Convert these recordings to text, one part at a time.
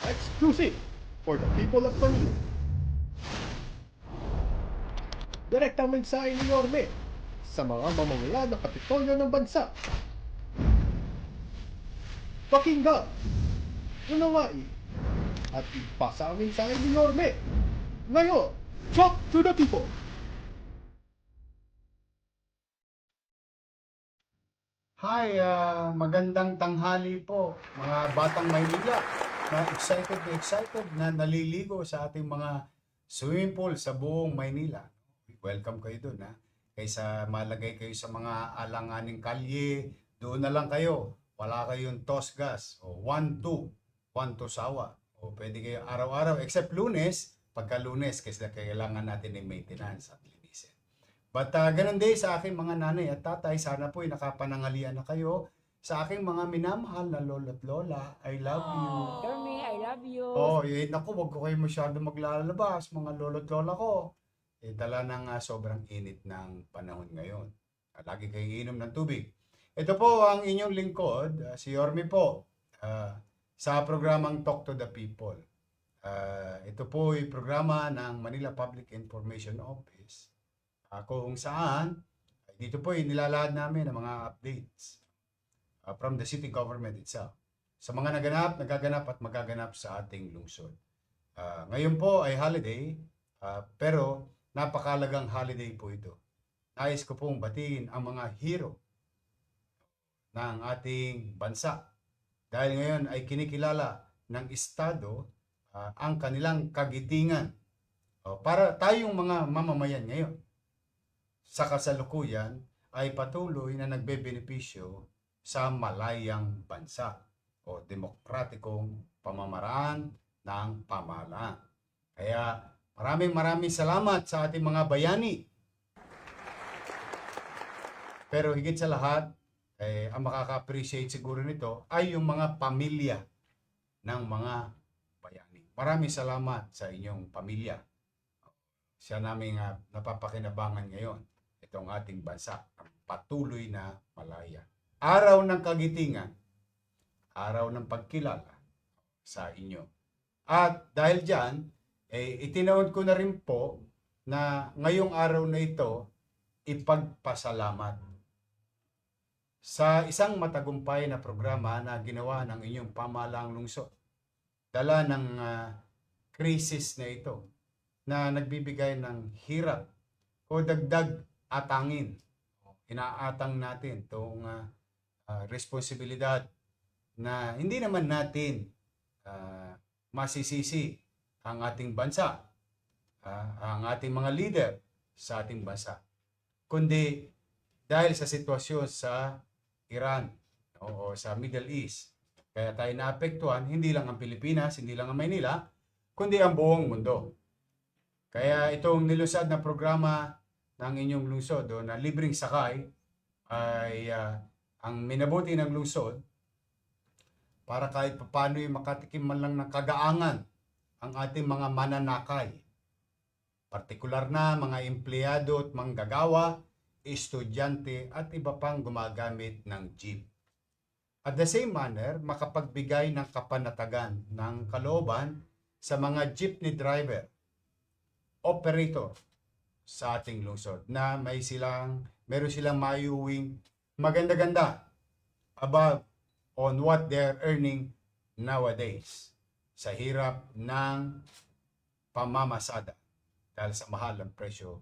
Exclusive for the people of Manila. Direktang mensahe ni Yorme sa mga mamamula ng Kapitolyo ng bansa. Pakinggan, unawain, at ipasa ang mensahe ni Yorme. Ngayon, talk to the people. Hi, magandang tanghali po mga batang Maynila na excited na naliligo sa ating mga swimming pool sa buong Maynila. Welcome kayo doon, ha. Kaysa malagay kayo sa mga alanganing kalye, doon na lang kayo. Wala kayong tosgas o 1-2 sawa. O pwede kayo araw-araw except Lunes, pagka Lunes kasi kailangan natin ng maintenance at linisin. But ganun din sa aking mga nanay at tatay, sana po'y nakapanangalian na kayo. Sa aking mga minamahal na lolo at lola, I love you. Yorme, I love you. Oh, naku, wag ko kayo masyado maglalabas, mga lolo at lola ko. Dala ng sobrang init ng panahon ngayon. Lagi kayong inom ng tubig. Ito po ang inyong lingkod, si Yorme po, sa programang Talk to the People. Ito po ay programa ng Manila Public Information Office. Kung saan, dito po nilalahad namin ang mga updates from the city government itself. Sa mga nagaganap at magaganap sa ating lungsod. Ngayon po ay holiday, pero napakalagang holiday po ito. Nais ko pong batiin ang mga hero ng ating bansa. Dahil ngayon ay kinikilala ng Estado ang kanilang kagitingan. Para tayong mga mamamayan ngayon, sa kasalukuyan ay patuloy na nagbebenepisyo sa malayang bansa o demokratikong pamamaraan ng pamahalaan. Kaya maraming salamat sa ating mga bayani. Pero higit sa lahat, ang makaka-appreciate siguro nito ay yung mga pamilya ng mga bayani. Maraming salamat sa inyong pamilya. Siya namin napapakinabangan ngayon itong ating bansa, ang patuloy na malaya. Araw ng kagitingan, araw ng pagkilala sa inyo. At dahil dyan, itinawad ko na rin po na ngayong araw na ito, ipagpasalamat sa isang matagumpay na programa na ginawa ng inyong pamahalaang lungsod. Dala ng krisis na ito na nagbibigay ng hirap o dagdag atangin. Inaatang natin itong responsibilidad na hindi naman natin masisisi ang ating bansa, ang ating mga leader sa ating bansa, kundi dahil sa sitwasyon sa Iran o sa Middle East. Kaya tayo naapektuhan, hindi lang ang Pilipinas, hindi lang ang Maynila, kundi ang buong mundo. Kaya itong nilusad na programa ng inyong lungsod na libreng sakay ay ang minabuti ng lungsod para kahit paano makatikim man lang ng kagaangan ang ating mga mananakay. Partikular na mga empleyado at manggagawa, estudyante at iba pang gumagamit ng jeep. At the same manner, makapagbigay ng kapanatagan ng kalooban sa mga jeepney driver, operator sa ating lungsod na meron silang mayuwing maganda-ganda above on what they're earning nowadays sa hirap ng pamamasada dahil sa mahal ang presyo.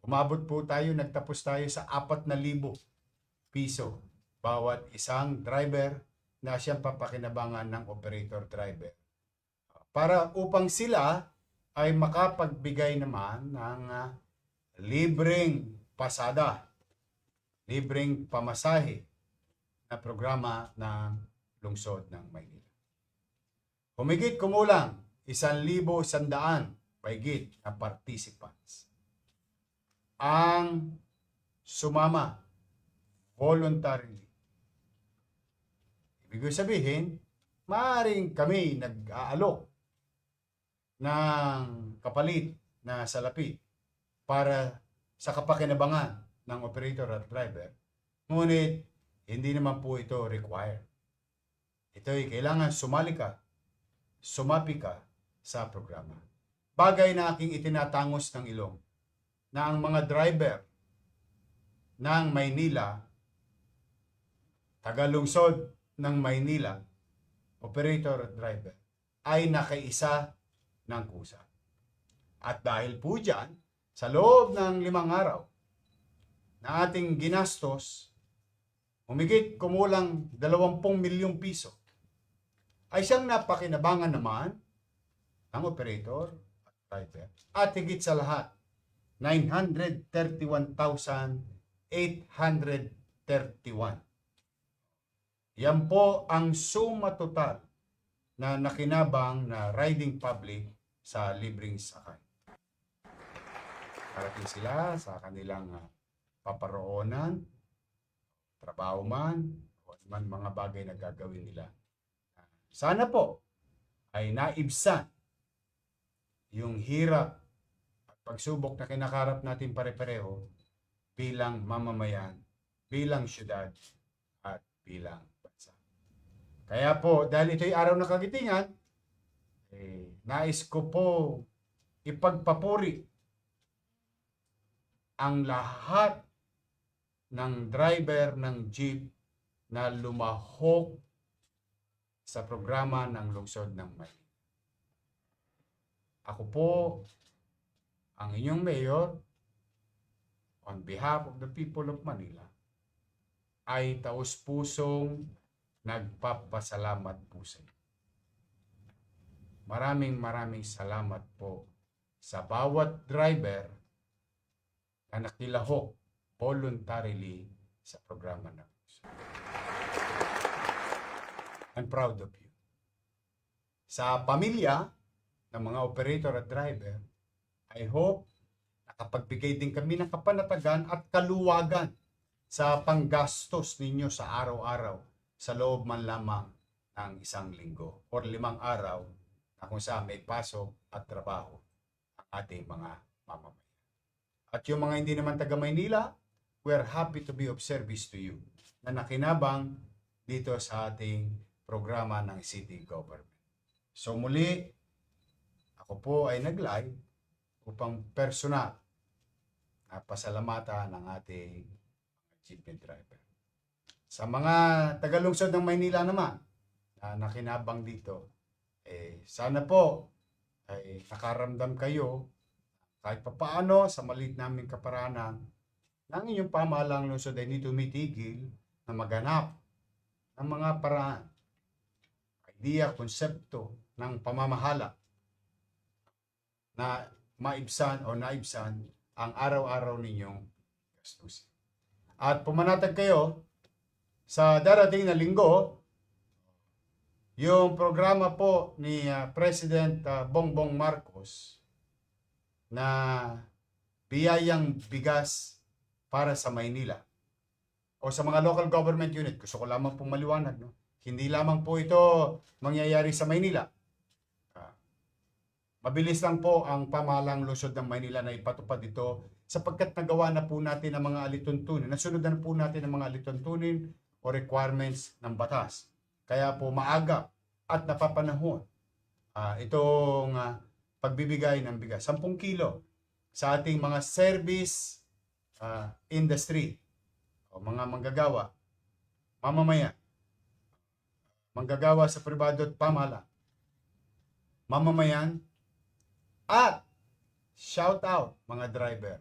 Umabot po tayo, nagtapos tayo sa 4,000 piso bawat isang driver na siyang papakinabangan ng operator driver. Para upang sila ay makapagbigay naman ng libreng pasada, libreng pamasahe na programa ng lungsod ng Maynila. Humigit kumulang 1,100 mahigit na participants ang sumama voluntarily. Ibig sabihin, maaaring kami nag-aalok ng kapalit na salapi para sa kapakinabangan ng operator at driver. Ngunit hindi naman po ito required. Ito ay kailangan sumali ka, sumapi ka sa programa. Bagay na aking itinatangos ng ilong na ang mga driver ng Maynila, tagalungsod ng Maynila, operator at driver, ay nakaisa ng kusa. At dahil po dyan, sa loob ng 5 araw na ating ginastos, humigit kumulang 20 milyong piso, ay siyang napakinabangan naman ng operator at driver. At higit sa lahat, 931,831. Yan po ang suma total na nakinabang na riding public sa libreng sakay. Parating sila sa kanilang paparoonan, trabaho man, o man mga bagay na gagawin nila. Sana po ay naibsan yung hirap at pagsubok na kinakarap natin pare-pareho bilang mamamayan, bilang syudad, at bilang bansa. Kaya po, dahil ito'y araw ng kagitingan, nais ko po ipagpapuri ang lahat ng driver ng jeep na lumahok sa programa ng lungsod ng Maynila. Ako po, ang inyong mayor, on behalf of the people of Manila, ay taus-pusong nagpapasalamat po sa inyo. Maraming salamat po sa bawat driver na nakilahok voluntarily sa programa ng lungsod. I'm proud of you. Sa pamilya ng mga operator at driver, I hope nakapagbigay din kami ng kapanatagan at kaluwagan sa panggastos ninyo sa araw-araw sa loob man lamang ng 1 linggo or 5 araw na kung saan may pasok at trabaho ang ating mga mamamayan. At yung mga hindi naman taga Maynila, we're happy to be of service to you na nakinabang dito sa ating programa ng city government. So muli, ako po ay nag-live upang personal na pasalamatan ng ating jeepney driver. Sa mga tagalungsod ng Maynila naman na nakinabang dito, sana po ay nakaramdam kayo kahit papaano sa maliit naming kaparanan ng inyong pamahalang lungsod ay hindi tumitigil na maghanap ng mga paraan, idea, konsepto ng pamamahala na maibsan o naibsan ang araw-araw ninyong gastusin. At pumanatag kayo sa darating na linggo, yung programa po ni President Bongbong Marcos na biyayang bigas para sa Maynila o sa mga local government unit. Gusto ko lamang pong maliwanag, no? Hindi lamang po ito mangyayari sa Maynila. Mabilis lang po ang pamahalang lungsod ng Maynila na ipatupad ito sapagkat nagawa na po natin ang mga alituntunin. Nasunod na po natin ang mga alituntunin o requirements ng batas. Kaya po maaga at napapanahon itong pagbibigay ng bigas. 10 kilo sa ating mga service industry o mga manggagawa, mamamayan, manggagawa sa pribado at pamahalaan, mamamayan, at shout out mga driver.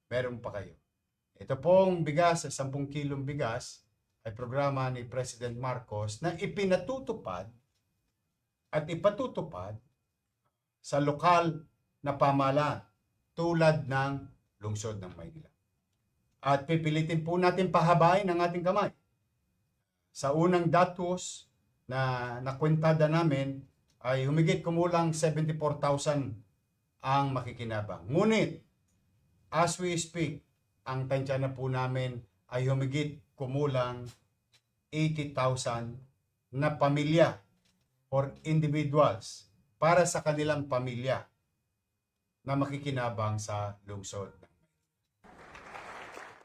Meron pa kayo. Ito pong bigas, 10 kilong bigas, ay programa ni President Marcos na ipinatutupad at ipatutupad sa lokal na pamahalaan tulad ng lungsod ng Maynila. At pipilitin po natin pahabain ang ating kamay. Sa unang datos na nakwentada namin ay humigit kumulang 74,000 ang makikinabang. Ngunit, as we speak, ang tansya na po namin ay humigit kumulang 80,000 na pamilya or individuals para sa kanilang pamilya na makikinabang sa lungsod.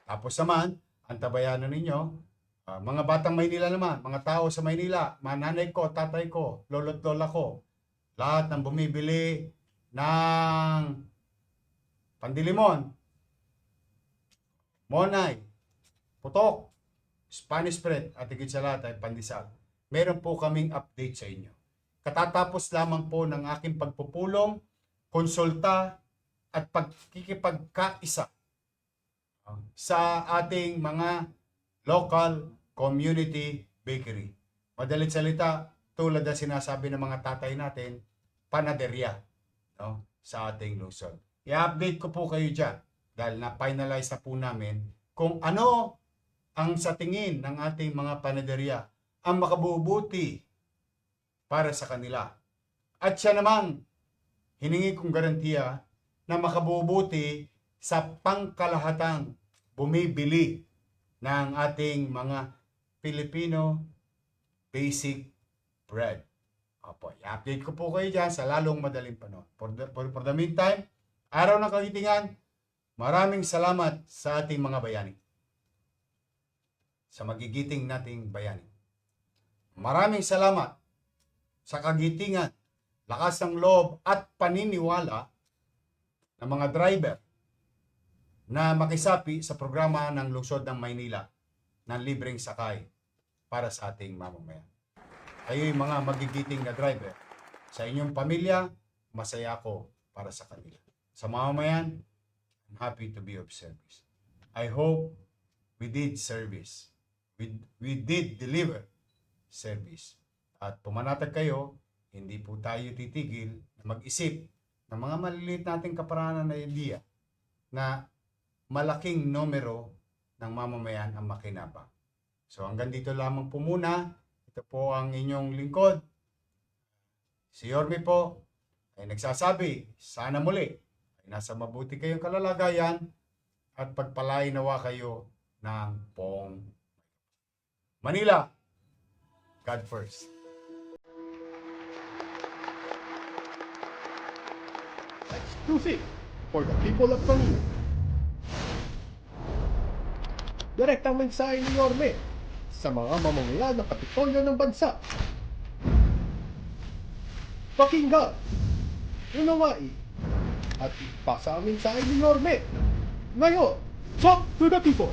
Tapos naman, ang tabayanan ninyo Mga batang Maynila naman, mga tao sa Maynila, mga nanay ko, tatay ko, lolo't lola ko, lahat ng bumibili ng pandilimon, monay, putok, Spanish bread, at higit sa lahat ay pandesal. Meron po kaming update sa inyo. Katatapos lamang po ng aking pagpupulong, konsulta, at pagkikipagkaisa sa ating mga local community bakery. Madalit salita, tulad na sinasabi ng mga tatay natin, panaderya, no, sa ating Luzon. I-update ko po kayo dyan dahil na-finalize na po namin kung ano ang sa tingin ng ating mga panaderya ang makabubuti para sa kanila. At siya naman, hiningi kong garantiya na makabubuti sa pangkalahatang bumibili ng ating mga Filipino basic bread. Opo, i-update ko po kayo dyan sa lalong madaling panahon. For the meantime, araw ng Kagitingan, maraming salamat sa ating mga bayani. Sa magigiting nating bayani. Maraming salamat sa kagitingan, lakas ng loob at paniniwala ng mga driver na makisapi sa programa ng Lungsod ng Maynila ng libreng sakay para sa ating mamamayan. Kayo'y mga magigiting na driver. Sa inyong pamilya, masaya ako para sa kanila. Sa mamamayan, I'm happy to be of service. I hope we did service. We did deliver service. At pumanatag kayo, hindi po tayo titigil na mag-isip ng mga maliliit nating kaparanan na idea na malaking numero ng mamamayan ang makinabang. So hanggang dito lamang po muna. Ito po ang inyong lingkod. Si Yorme po ay nagsasabi, sana muli ay nasa mabuti kayong kalalagayan at pagpalain nawa kayo ng poong Manila. God first. Exclusive for the people of Manila. Direktang mensahe ni Yorme sa mga mamamayan ng Kapitolyo ng bansa. Pakinggan, unawain, at ipasa ang mensahe ni Yorme. Ngayon, talk to the people.